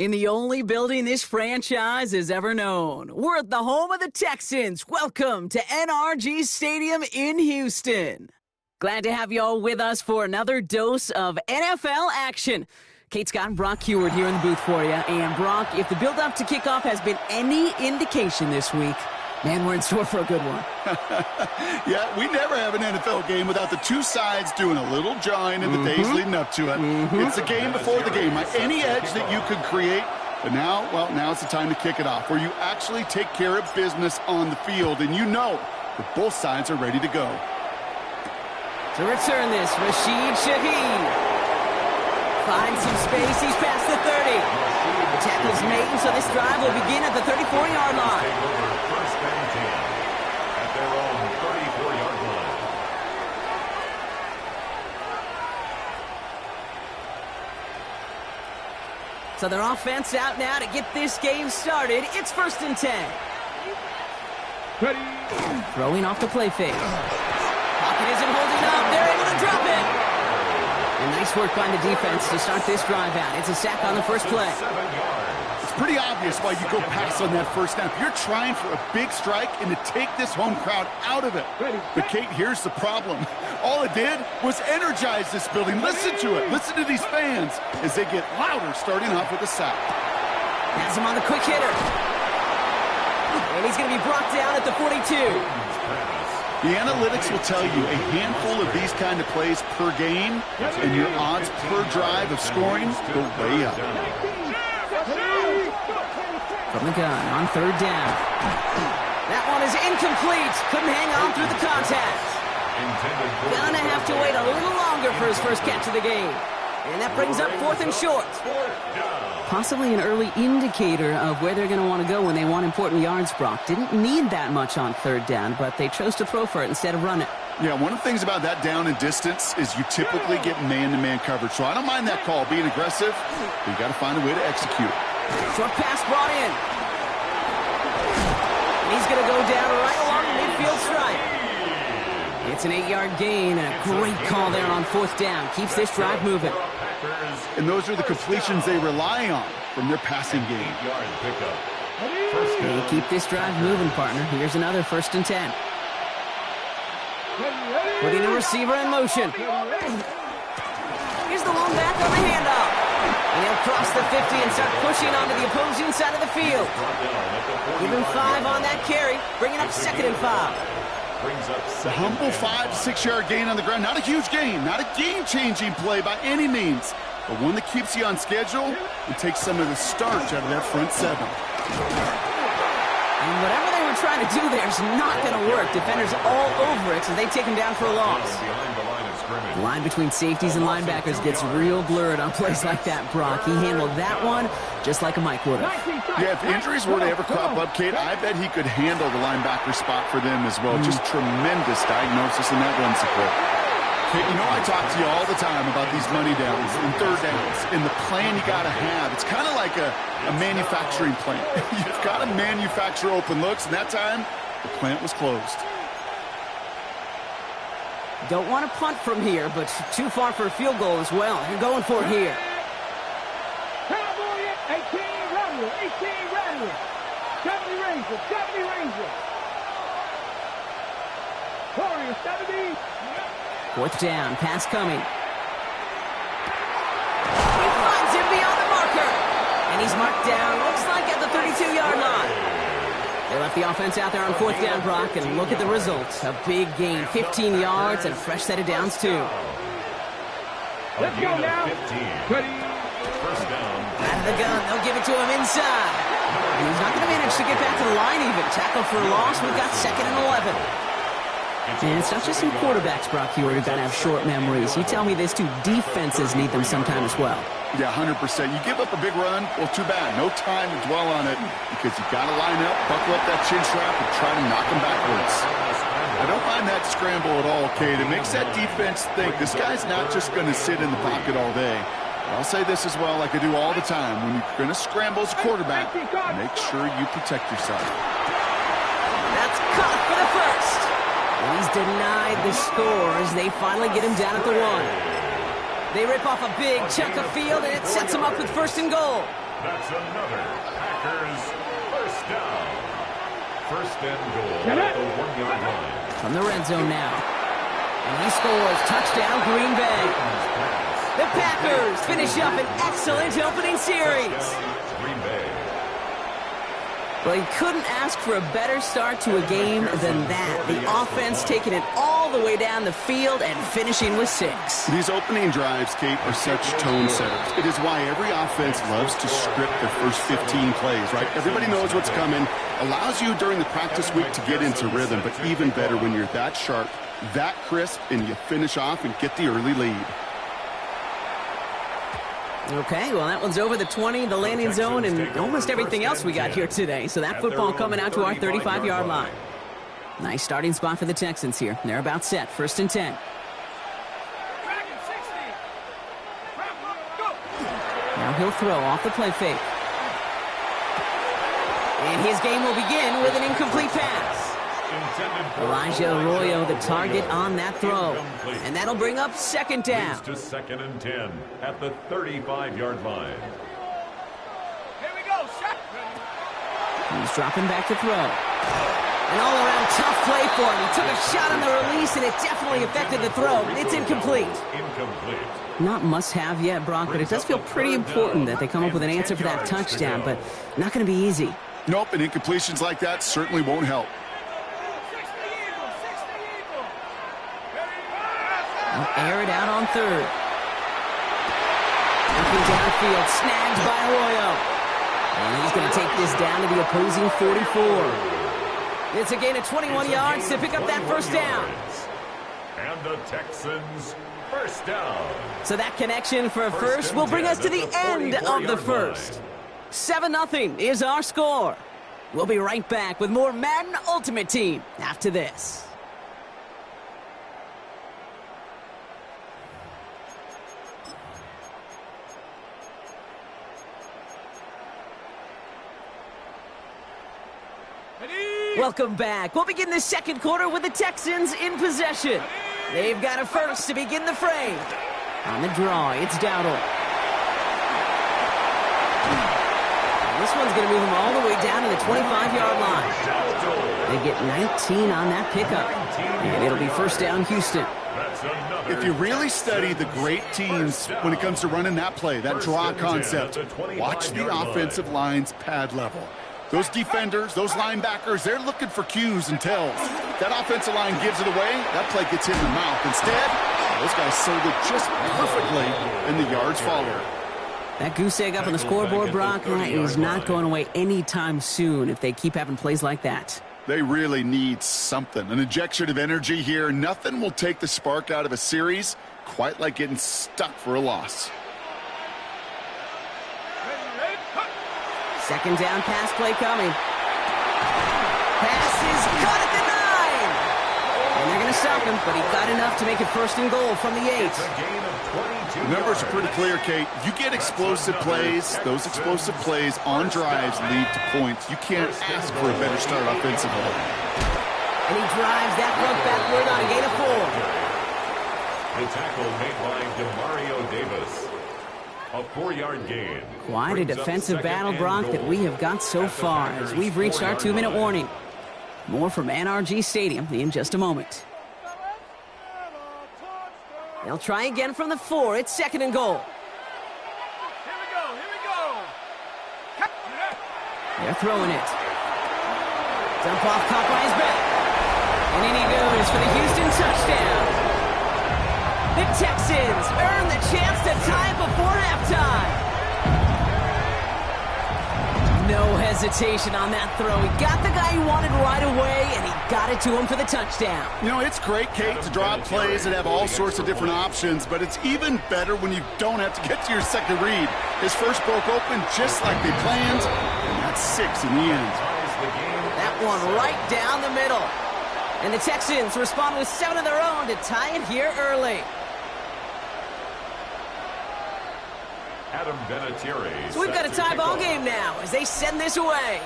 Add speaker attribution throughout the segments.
Speaker 1: In the only building this franchise has ever known. We're at the home of the Texans. Welcome to NRG Stadium in Houston. Glad to have you all with us for another dose of NFL action. Kate Scott and Brock Huard here in the booth for you. And Brock, if the build-up to kickoff has been any indication this week, man, we're in store for a good one.
Speaker 2: Yeah, we never have an NFL game without the two sides doing a little jawing in the days leading up to it. It's the game before the game. Any edge that you could create. But now, well, now it's the time to kick it off, where you actually take care of business on the field, and you know that both sides are ready to go.
Speaker 1: To return this, Rashid Shaheed. Finds some space, he's past the 30. The tackle's made, so this drive will begin at the 34-yard line.
Speaker 3: First and 10 at their own 34-yard line.
Speaker 1: So their offense out now to get this game started. It's first and 10.
Speaker 4: Ready.
Speaker 1: Throwing off the play fake. Pocket isn't holding up. They're able to drop it. And nice work by the defense to start this drive out. It's a sack on the first play.
Speaker 2: It's pretty obvious why you go pass on that first snap. You're trying for a big strike and to take this home crowd out of it. But, Kate, here's the problem. All it did was energize this building. Listen to it. Listen to these fans as they get louder starting off with a sack.
Speaker 1: Has him on the quick hitter. And he's going to be brought down at the 42.
Speaker 2: The analytics will tell you a handful of these kind of plays per game, and your odds per drive of scoring go way up.
Speaker 1: From the gun on third down. That one is incomplete. Couldn't hang on through the contact. Gonna have to wait a little longer for his first catch of the game. And that brings up fourth and short. Possibly an early indicator of where they're going to want to go when they want important yards, Brock. Didn't need that much on third down, but they chose to throw for it instead of run it.
Speaker 2: Yeah, one of the things about that down and distance is you typically get man-to-man coverage. So I don't mind that call, being aggressive, but you got to find a way to execute.
Speaker 1: Short pass brought in. And he's going to go down right along the midfield stripe. It's an 8-yard gain and a great call there on fourth down. Keeps this drive moving.
Speaker 2: And those are the completions they rely on from their passing game.
Speaker 1: They keep this drive moving, partner. Here's another first and 10. Putting the receiver in motion. Here's the lone back on the handoff. And he'll cross the 50 and start pushing onto the opposing side of the field. Give him 5 on that carry, bringing up second and 5.
Speaker 2: The humble 5 to 6 yard gain on the ground. Not a huge gain, not a game-changing play by any means, but one that keeps you on schedule and takes some of the starch out of that front seven.
Speaker 1: And whatever they were trying to do there is not going to work. Defenders all over it, so they take him down for a loss. The line between safeties and linebackers gets real blurred on plays like that, Brock. He handled that one just like a Mike would have.
Speaker 2: Yeah, if injuries were to ever crop up, Kate, I bet he could handle the linebacker spot for them as well. Just tremendous diagnosis in that run support. Kate, you know I talk to you all the time about these money downs and third downs and the plan you got to have. It's kind of like a manufacturing plant. You've got to manufacture open looks, and that time the plant was closed.
Speaker 1: Don't want to punt from here, but too far for a field goal as well. You're going for it here.
Speaker 4: 18 Rattler. 70 Ranger. Warriors 70.
Speaker 1: Fourth down, pass coming. He finds him beyond the marker. And he's marked down, looks like at the 32-yard line. They left the offense out there on fourth down, Brock, and look at the results. A big gain, 15 yards, and a fresh set of downs, too.
Speaker 4: Let's go now. Ready.
Speaker 3: First down.
Speaker 1: Out of the gun, they'll give it to him inside. And he's not going to manage to get back to the line even. Tackle for a loss, we've got second and 11. And it's not just some quarterbacks, Brock Huard, who got to have short memories. You tell me this too, defenses need them sometime as well.
Speaker 2: Yeah, 100%. You give up a big run, well, too bad. No time to dwell on it because you've got to line up, buckle up that chin strap, and try to knock them backwards. I don't mind that scramble at all, Kate. It makes that defense think this guy's not just going to sit in the pocket all day. I'll say this as well, like I do all the time. When you're going to scramble as a quarterback, make sure you protect yourself.
Speaker 1: That's caught for the first. And he's denied the score as they finally get him down at the 1. They rip off a big chunk of field, and it sets them up with first and goal.
Speaker 3: That's another Packers first down. First and goal at the 1-yard line.
Speaker 1: From the red zone now. And he scores. Touchdown, Green Bay. The Packers finish up an excellent opening series.
Speaker 3: Green Bay.
Speaker 1: Well, you couldn't ask for a better start to a game than that. The offense taking it all the way down the field and finishing with 6.
Speaker 2: These opening drives, Kate, are such tone setters. It is why every offense loves to script their first 15 plays, right? Everybody knows what's coming. Allows you during the practice week to get into rhythm, but even better when you're that sharp, that crisp, and you finish off and get the early lead.
Speaker 1: Okay, well, that one's over the 20, the landing zone, and almost everything else we got here today. So that football coming out to our 35-yard line. Nice starting spot for the Texans here. They're about set. 1st and 10. Now he'll throw off the play fake. And his game will begin with an incomplete pass. Elijah Arroyo, the target on that throw. And that'll bring up 2nd down.
Speaker 3: To 2nd and 10 at the 35-yard line.
Speaker 4: Here we go, shot.
Speaker 1: He's dropping back to throw. An all-around tough play for him. He took a shot on the release, and it definitely affected the throw. It's incomplete.
Speaker 3: Incomplete.
Speaker 1: Not must-have yet, Brock, but it does feel pretty important that they come up with an answer for that touchdown, but not going to be easy.
Speaker 2: Nope, and incompletions like that certainly won't help.
Speaker 1: They'll air it out on 3rd. Looking downfield, snagged by Arroyo. And he's going to take this down to the opposing 44. It's a gain of 21 yards to pick up that 1st down.
Speaker 3: And the Texans first down.
Speaker 1: So that connection for a first will bring us to the end of the first. 7-0 is our score. We'll be right back with more Madden Ultimate Team after this. Welcome back. We'll begin the 2nd quarter with the Texans in possession. They've got a first to begin the frame. On the draw, it's Dowdle. And this one's going to move him all the way down to the 25-yard line. They get 19 on that pickup. And it'll be 1st down, Houston.
Speaker 2: If you really study the great teams when it comes to running that play, that draw concept, watch the offensive line's pad level. Those defenders, those linebackers, they're looking for cues and tells. That offensive line gives it away, that play gets hit in the mouth. Instead, those guys sold it just perfectly, and the yards follow.
Speaker 1: That goose egg up on the scoreboard, Brock, is not going away anytime soon if they keep having plays like that.
Speaker 2: They really need something, an injection of energy here. Nothing will take the spark out of a series quite like getting stuck for a loss.
Speaker 1: 2nd down pass play coming. Pass is caught at the 9. And they're going to stop him, but he got enough to make it 1st and goal from the 8.
Speaker 2: The numbers are pretty clear, Kate. You get explosive plays. Those explosive plays on drives lead to points. You can't ask for a better start offensively.
Speaker 1: And he drives that front backward on a gain of 4.
Speaker 3: The tackle made by Demario Davis. A 4-yard gain.
Speaker 1: Quite a defensive battle, Brock, that we have got so far as we've reached our 2-minute warning. More from NRG Stadium in just a moment. They'll try again from the 4. It's 2nd and goal.
Speaker 4: Here we go.
Speaker 1: They're throwing it. Dump off, caught by his back. And in he goes for the Houston touchdown. The Texans earn the chance to tie before halftime. No hesitation on that throw. He got the guy he wanted right away, and he got it to him for the touchdown.
Speaker 2: You know, it's great, Kate, to draw plays that have all sorts of different options, but it's even better when you don't have to get to your second read. His first broke open just like they planned, and that's 6 in the end.
Speaker 1: That one right down the middle. And the Texans respond with 7 of their own to tie it here early.
Speaker 3: Adam Vinatieri.
Speaker 1: So we've got a tie ball game now as they send this away.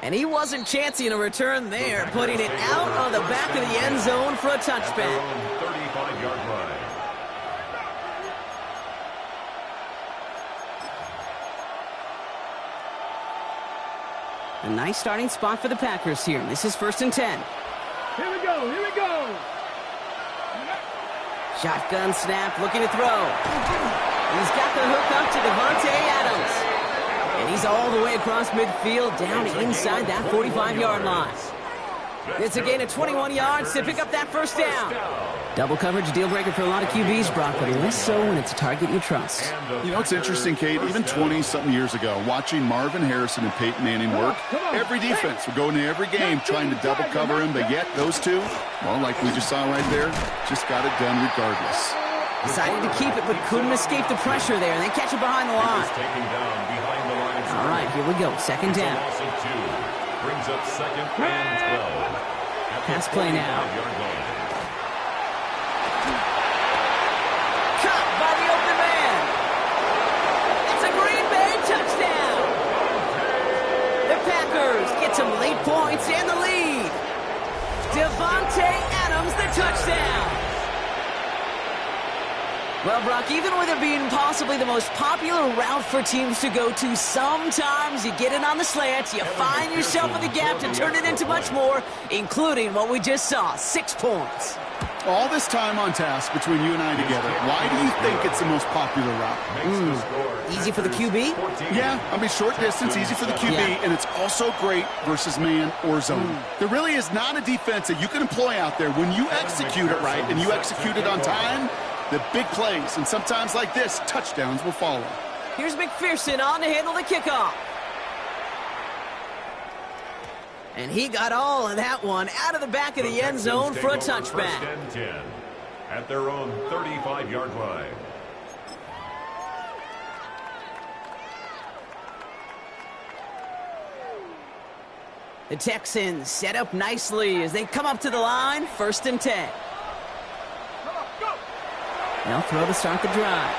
Speaker 1: And he wasn't chancing a return there, putting it out on the back of the end zone for a touchback.
Speaker 3: 35-yard line.
Speaker 1: A nice starting spot for the Packers here. This is 1st and 10.
Speaker 4: Here we go. Here we go.
Speaker 1: Shotgun snap, looking to throw. He's got the hook up to Davante Adams. And he's all the way across midfield, down inside that 45-yard line. It's a gain of 21 yards to pick up that first down. Double coverage deal breaker for a lot of QBs, Brock, but less so when it's a target you trust.
Speaker 2: You know, it's interesting, Kate, even 20-something years ago, watching Marvin Harrison and Peyton Manning work, every defense would go into every game trying to double cover him, but yet those two, well, like we just saw right there, just got it done regardless.
Speaker 1: Decided to keep it, but couldn't escape the pressure there, and they catch it behind the line. All right, here we go, 2nd down.
Speaker 3: Brings up 2nd and 12.
Speaker 1: Pass play now. Caught by the open man. It's a Green Bay touchdown. The Packers get some late points and the lead. Davante Adams, the touchdown. Well, Brock, even with it being possibly the most popular route for teams to go to, sometimes you get it on the slants, you find yourself in the gap to turn it into much more, including what we just saw, 6 points.
Speaker 2: All this time on task between you and I together, why do you think it's the most popular route?
Speaker 1: Easy for the QB?
Speaker 2: Yeah, I mean, short distance, easy for the QB, and it's also great versus man or zone. There really is not a defense that you can employ out there when you execute it right and you execute it on time. The big plays, and sometimes like this, touchdowns will follow.
Speaker 1: Here's McPherson on to handle the kickoff. And he got all of that one out of the back of the end zone for a touchback.
Speaker 3: 1st and 10 at their own 35-yard line.
Speaker 1: The Texans set up nicely as they come up to the line, 1st and 10. They'll throw to start the drive.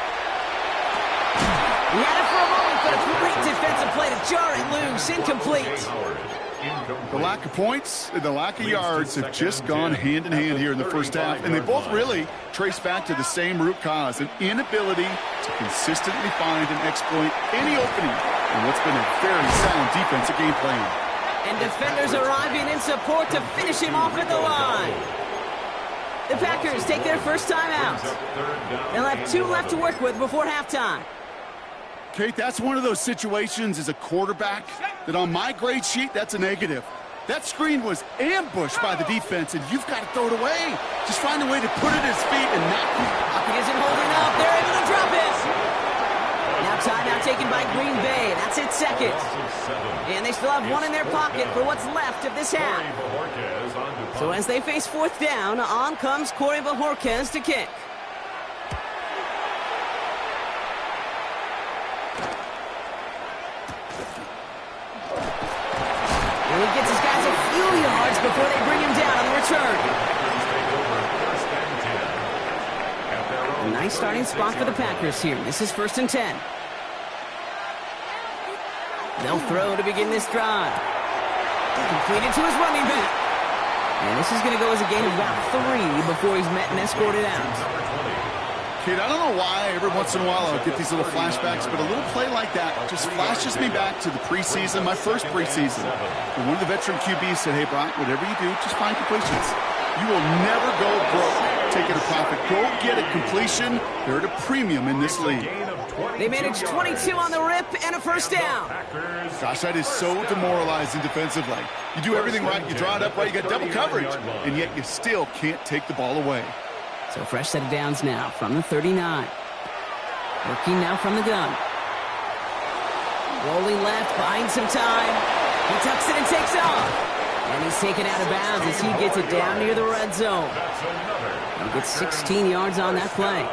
Speaker 1: He had it for a moment, but a great defensive play to jar it loose. Incomplete.
Speaker 2: The lack of points and the lack of yards have just gone hand in hand here in the first half, and they both really trace back to the same root cause, an inability to consistently find and exploit any opening in what's been a very sound defensive game plan.
Speaker 1: And defenders arriving in support to finish him off at the line. The Packers take their first time out. They'll have 2 left to work with before halftime.
Speaker 2: Kate, that's one of those situations as a quarterback that on my grade sheet, that's a negative. That screen was ambushed by the defense, and you've got to throw it away. Just find a way to put it at his feet and not...
Speaker 1: Pocket isn't holding up. They're able to drop it. Now timeout taken by Green Bay. That's its 2nd. And they still have 1 in their pocket for what's left of this half. So as they face 4th down, on comes Corey Bojorquez to kick. And he gets his guys a few yards before they bring him down on the return. A nice starting spot for the Packers here. This is 1st and 10. They'll throw to begin this drive. Completed to his running back. And this is going to go as a gain of about 3 before he's met and escorted out.
Speaker 2: Kid, I don't know why every once in a while I'll get these little flashbacks, but a little play like that just flashes me back to the preseason, my first preseason. And one of the veteran QBs said, hey, Brock, whatever you do, just find completions. You will never go broke taking a profit. Go get a completion. They're at a premium in this league.
Speaker 1: They managed 22 on the rip and a first down.
Speaker 2: Gosh, that is so demoralizing defensively. You do everything right, you draw it up right, you got double coverage, and yet you still can't take the ball away.
Speaker 1: So fresh set of downs now from the 39. Working now from the gun. Rolling left, buying some time. He tucks it and takes off. And he's taken out of bounds as he gets it down near the red zone. He gets 16 yards on that play.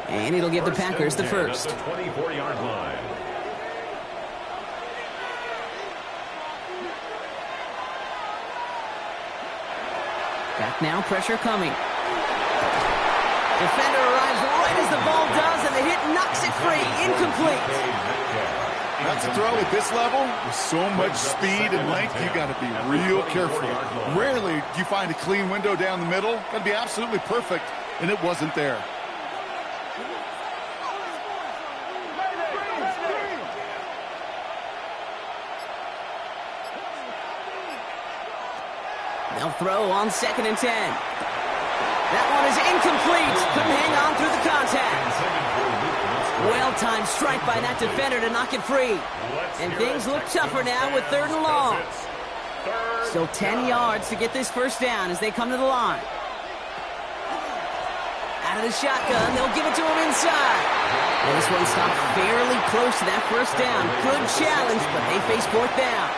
Speaker 1: And it'll give the Packers the first.
Speaker 3: 24-yard line.
Speaker 1: Back now, pressure coming. Defender arrives right as the ball does, and the hit knocks it free. Incomplete.
Speaker 2: That's a throw at this level with so much speed and length, you got to be real careful. Rarely do you find a clean window down the middle. Got to be absolutely perfect, and it wasn't there.
Speaker 1: They'll throw on 2nd and 10. That one is incomplete. Couldn't hang on through the contact. Well-timed strike by that defender to knock it free. And things look tougher now with 3rd and long. Still 10 yards to get this first down as they come to the line. Out of the shotgun, they'll give it to him inside. And this one stopped fairly close to that first down. Good challenge, but they face 4th down.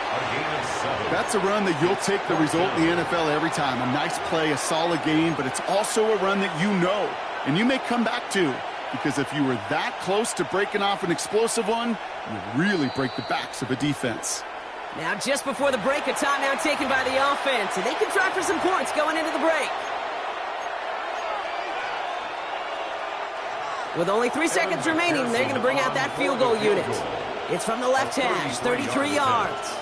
Speaker 2: That's a run that you'll take the result in the NFL every time. A nice play, a solid game, but it's also a run that you know, and you may come back to, because if you were that close to breaking off an explosive one, you really break the backs of a defense.
Speaker 1: Now just before the break, a timeout taken by the offense, and they can try for some points going into the break. With only 3 seconds remaining, they're going to bring out that field goal unit. It's from the left hash, 33 yards.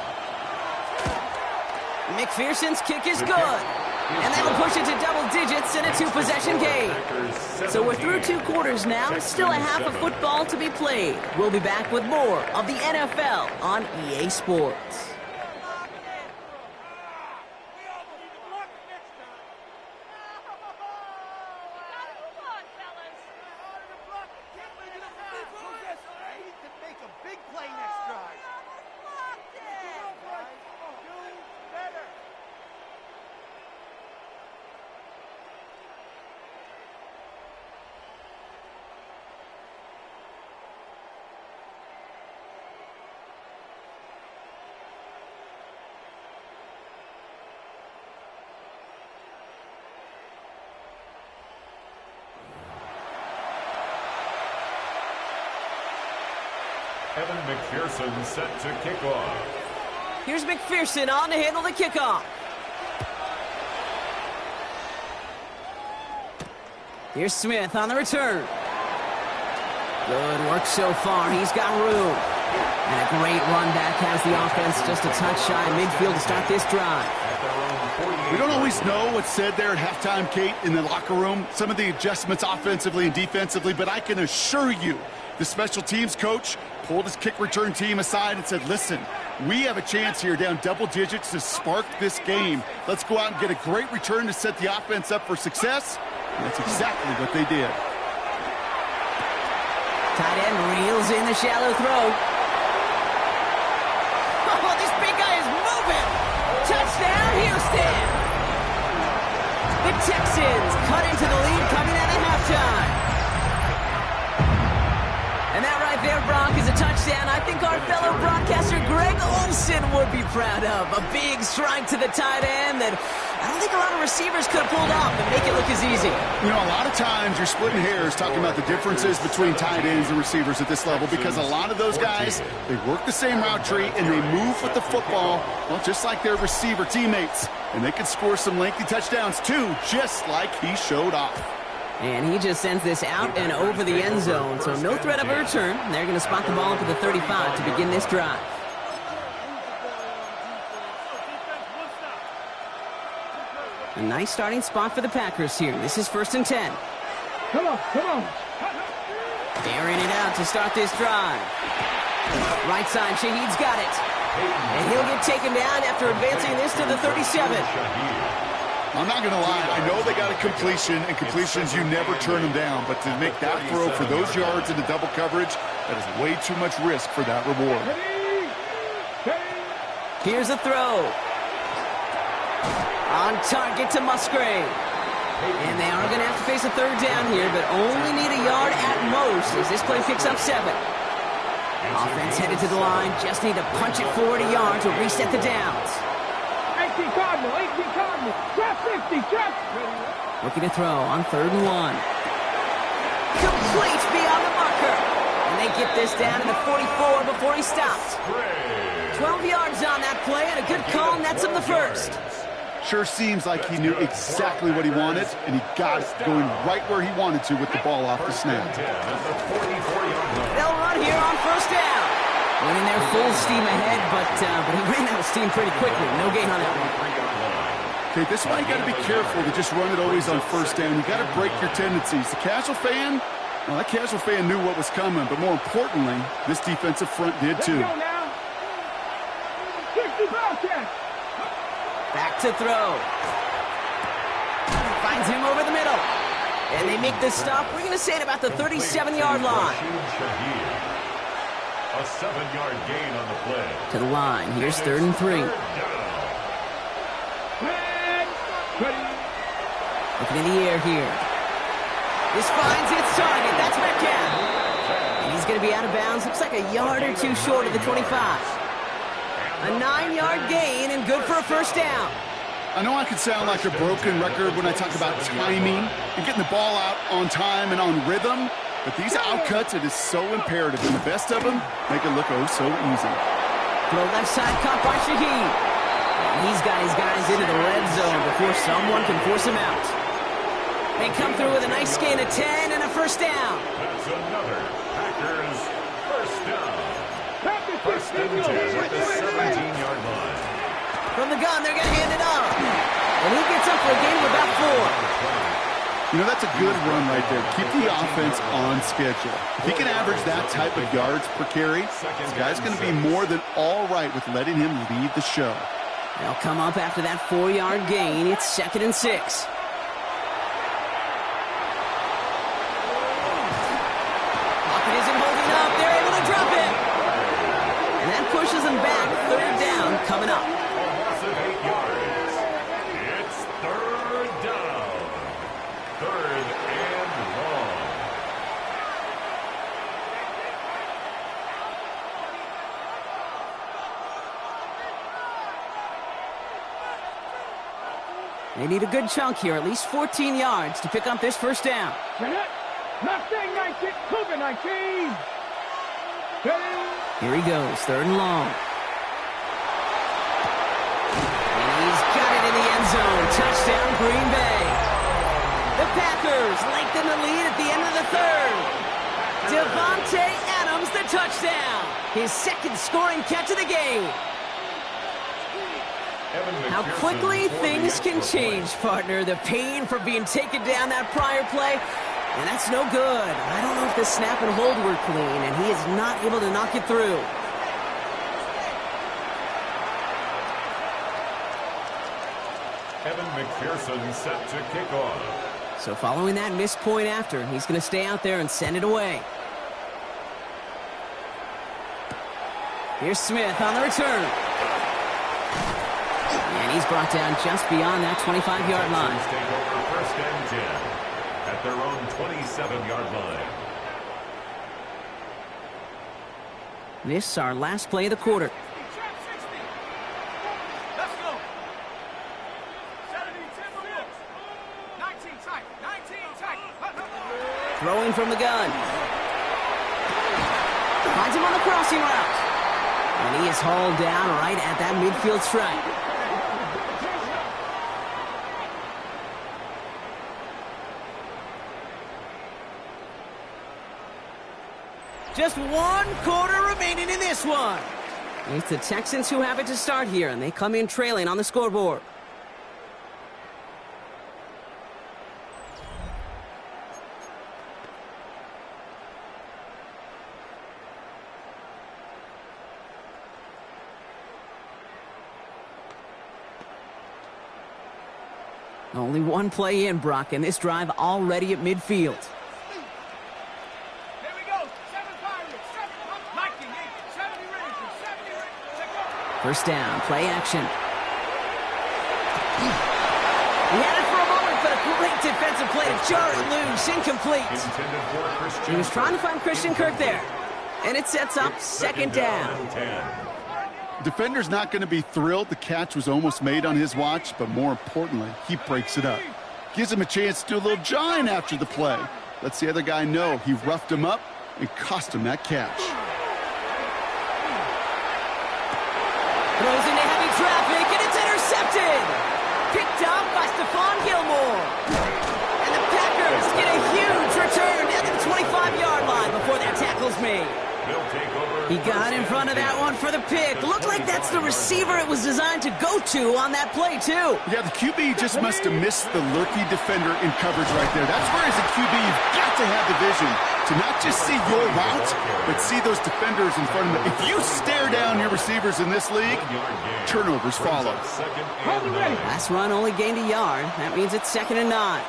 Speaker 1: McPherson's kick is good. And that'll push it to double digits in a 2-possession game. So we're through 2 quarters now. Still a half of football to be played. We'll be back with more of the NFL on EA Sports.
Speaker 3: Evan McPherson set to kick off.
Speaker 1: Here's McPherson on to handle the kickoff. Here's Smith on the return. Good work so far. He's got room. And a great run back has the offense just a touch shy of midfield to start this drive.
Speaker 2: We don't always know what's said there at halftime, Kate, in the locker room. Some of the adjustments offensively and defensively, but I can assure you the special teams coach pulled his kick return team aside and said, listen, we have a chance here down double digits to spark this game. Let's go out and get a great return to set the offense up for success. And that's exactly what they did.
Speaker 1: Tight end reels in the shallow throw. Oh, this big guy is moving. Touchdown, Houston. The Texans cut into the lead coming out of halftime. And that right there, Brock, is a touchdown I think our fellow broadcaster Greg Olsen would be proud of. A big strike to the tight end that I don't think a lot of receivers could have pulled off and make it look as easy.
Speaker 2: You know, a lot of times you're splitting hairs talking about the differences between tight ends and receivers at this level because a lot of those guys, they work the same route tree and they move with the football, well, just like their receiver teammates. And they can score some lengthy touchdowns too, just like he showed off.
Speaker 1: And he just sends this out and over the end zone, so no threat of a return. They're going to spot the ball up at the 35 to begin this drive. A nice starting spot for the Packers here. This is 1st and 10.
Speaker 4: Come on, come on.
Speaker 1: Airing it out to start this drive. Right side, Shaheed's got it. And he'll get taken down after advancing this to the 37.
Speaker 2: I'm not going to lie, I know they got a completion, and completions, you never turn them down. But to make that throw for those yards into double coverage, that is way too much risk for that reward.
Speaker 1: Here's a throw. On target to Musgrave. And they are going to have to face a 3rd down here, but only need a yard at most as this play picks up 7. Offense headed to the line, just need to punch it forward a yard to reset the downs.
Speaker 4: 18 Cardinal, trap 50, trap.
Speaker 1: Looking to throw on 3rd and 1. Complete beyond the marker. And they get this down to the 44 before he stops. 12 yards on that play and a good call nets him the first.
Speaker 2: Sure seems like he knew exactly what he wanted, and he got it going right where he wanted to with the ball off the snap.
Speaker 1: They'll run here on 1st down. Went in there full steam ahead, but he ran out of steam pretty quickly. No gain on that one.
Speaker 2: Okay, this is why you got to be careful to just run it always on 1st down. You got to break your tendencies. The casual fan, well, that casual fan knew what was coming, but more importantly, this defensive front did too.
Speaker 1: Back to throw. Finds him over the middle. And they make this stop, we're going to say, at about the 37-yard line.
Speaker 3: A 7-yard gain on the play.
Speaker 1: To the line. Here's 3rd and 3. Looking in the air here. This finds its target. That's Metcalf. And he's going to be out of bounds. Looks like a yard or two short of the 25. A 9-yard gain and good for a first down.
Speaker 2: I know I can sound like a broken record when I talk about timing and getting the ball out on time and on rhythm, but these outcuts, it is so imperative, and the best of them make it look oh so easy.
Speaker 1: Throw left side, caught by Shaheed. And he's got his guys into the red zone before someone can force him out. They come through with a nice gain of 10 and a first down.
Speaker 3: That's another Packers first down. First and 10 at the 17-yard line.
Speaker 1: From the gun, they're going to hand it off. And he gets up for a gain of about 4.
Speaker 2: You know, that's a good run right there. Keep the offense on schedule. If he can average that type of yards per carry, this guy's going to be more than all right with letting him lead the show.
Speaker 1: They'll come up after that 4-yard gain. It's 2nd and 6. Lockett isn't holding up. They're able to drop it. And that pushes them back. 3rd down coming up.
Speaker 3: Of 8 yards. It's 3rd down. 3rd and long.
Speaker 1: They need a good chunk here, at least 14 yards to pick up this first down.
Speaker 4: Mustang 19, Cougar 19.
Speaker 1: Here he goes, 3rd and long. And he's got it in the end zone. Touchdown, Green Bay. The Packers lengthen the lead at the end of the 3rd. Devontae Adams, the touchdown. His 2nd scoring catch of the game. How quickly things can change, partner. The pain for being taken down that prior play, and that's no good. I don't know if the snap and hold were clean, and he is not able to knock it through.
Speaker 3: Evan McPherson set to kick off.
Speaker 1: So following that missed point after, he's going to stay out there and send it away. Here's Smith on the return. And he's brought down just beyond that 25-yard line.
Speaker 3: Take over 1st and 10 at their own 27-yard line.
Speaker 1: This is our last play of the quarter.
Speaker 4: Let's go. 70, 19 tight. 19 tight.
Speaker 1: Throwing from the gun. Finds him on the crossing route. And he is hauled down right at that midfield stripe. Just 1 quarter remaining in this one. It's the Texans who have it to start here, and they come in trailing on the scoreboard. Only 1 play in, Brock, and this drive already at midfield. First down, play action. He had it for a moment, but a great defensive play to jar it loose, incomplete. He was trying to find Christian Kirk there. And it sets up 2nd down.
Speaker 2: Defender's not going to be thrilled the catch was almost made on his watch, but more importantly, he breaks it up. Gives him a chance to do a little jawing after the play. Lets the other guy know he roughed him up and cost him that catch.
Speaker 1: Throws into heavy traffic, and it's intercepted. Picked up by Stephon Gilmore. And the Packers get a huge return down to the 25-yard line before that tackle's made.
Speaker 3: He'll take over.
Speaker 1: He got in front of that one for the pick. Looked like that's the receiver it was designed to go to on that play, too.
Speaker 2: Yeah, the QB just must have missed the lurky defender in coverage right there. That's where, as a QB, you've got to have the vision to not just see your route, but see those defenders in front of them. If you stare down your receivers in this league, turnovers follow.
Speaker 1: Last run only gained a yard. That means it's 2nd and 9.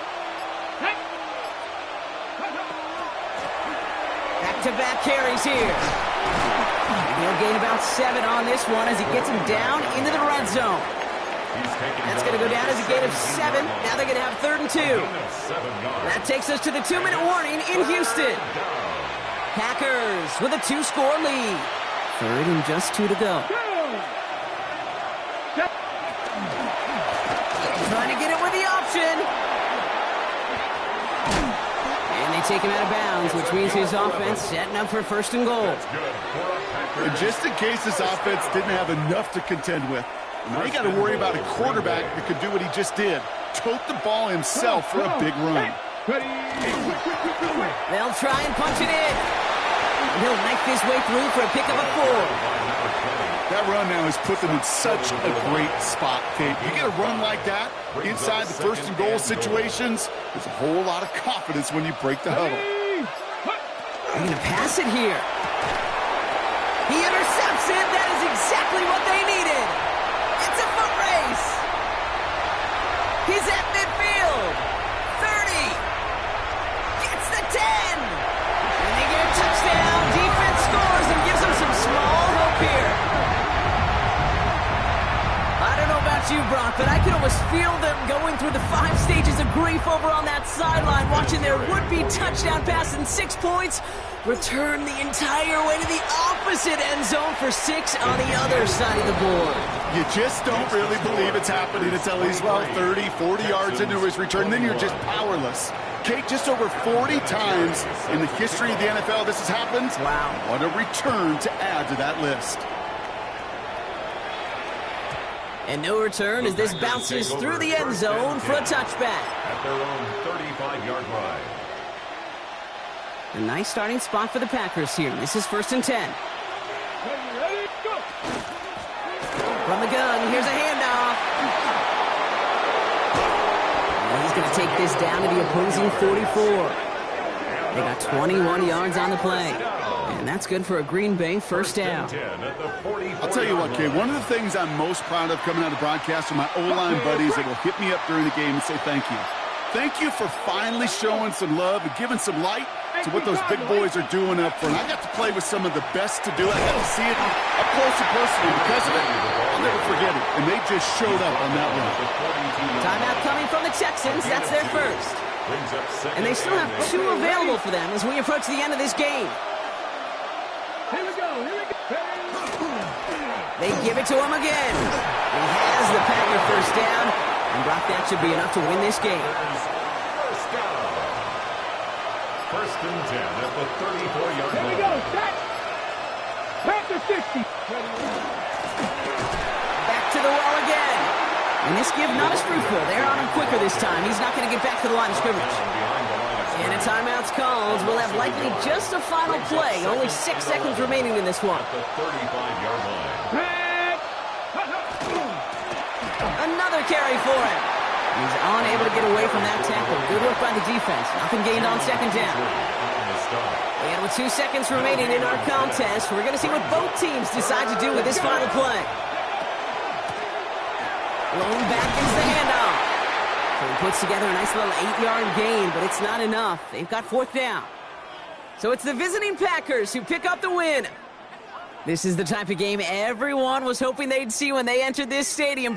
Speaker 1: Back-to-back carries here. He'll gain about 7 on this one as he gets him down into the red zone. That's going to go down as a gain of 7. Now they're going to have 3rd and 2. That takes us to the 2-minute warning in Houston. Packers with a 2-score lead. 3rd and just 2 to go. Trying to get it with the option. And they take him out of bounds, which means his offense setting up for 1st and goal.
Speaker 2: And just in case this offense didn't have enough to contend with, now you got to worry about a quarterback that could do what he just did. Tote the ball himself for a big run.
Speaker 1: They'll try and punch it in. And he'll knife his way through for a pickup of 4.
Speaker 2: That run now has put them in such a great spot, Kate. You get a run like that inside the 1st and goal situations, there's a whole lot of confidence when you break the huddle.
Speaker 1: They're going to pass it here. He intercepts it. That is exactly what they needed. It's a foot race. He's at midfield. 30. Gets the 10. And they get a touchdown. Defense scores and gives them some small hope here. I don't know about you, Brock, but I can almost feel them going through the 5 stages of grief over on that sideline, watching their would-be touchdown pass in 6 points return the entire way to the opposite end zone for 6 on the other side of the board.
Speaker 2: You just don't really believe it's happening until he's, 30, 40 yards into his return. Then you're just powerless. Kate, just over 40 times in the history of the NFL this has happened.
Speaker 1: Wow.
Speaker 2: What a return to add to that list.
Speaker 1: And no return as this bounces through the end zone for a touchback.
Speaker 3: At their own 35-yard line.
Speaker 1: A nice starting spot for the Packers here. This is 1st and 10. From the gun, here's a handoff. And he's going to take this down to the opposing 44. They got 21 yards on the play. And that's good for a Green Bay 1st down.
Speaker 2: I'll tell you what, Kate, one of the things I'm most proud of coming out of broadcast are my O-line buddies that will hit me up during the game and say thank you. Thank you for finally showing some love and giving some light to what those big boys are doing up front. I got to play with some of the best to do it. I got to see it up close and personal. Because of it, I'll never forget it. And they just showed up on that one.
Speaker 1: Timeout coming from the Texans. That's their first. And they still have 2 available for them as we approach the end of this game. They give it to him again. He has the Packer 1st down. And Brock, that should be enough to win this game.
Speaker 3: 1st and 10 at the 34-yard line.
Speaker 4: Here we go, set. Panther 60.
Speaker 1: Back to the wall again. And this give not as fruitful. They're on him quicker this time. He's not going to get back to the line of scrimmage. And a timeout's called. We'll have likely just a final play. Only 6 seconds remaining in this one.
Speaker 3: At the 35-yard line.
Speaker 1: Another carry for him. He's unable to get away from that tackle. Good work by the defense. Nothing gained on 2nd down. And with 2 seconds remaining in our contest, we're going to see what both teams decide to do with this final play. Lone back is the handoff. So he puts together a nice little 8-yard gain, but it's not enough. They've got 4th down. So it's the visiting Packers who pick up the win. This is the type of game everyone was hoping they'd see when they entered this stadium.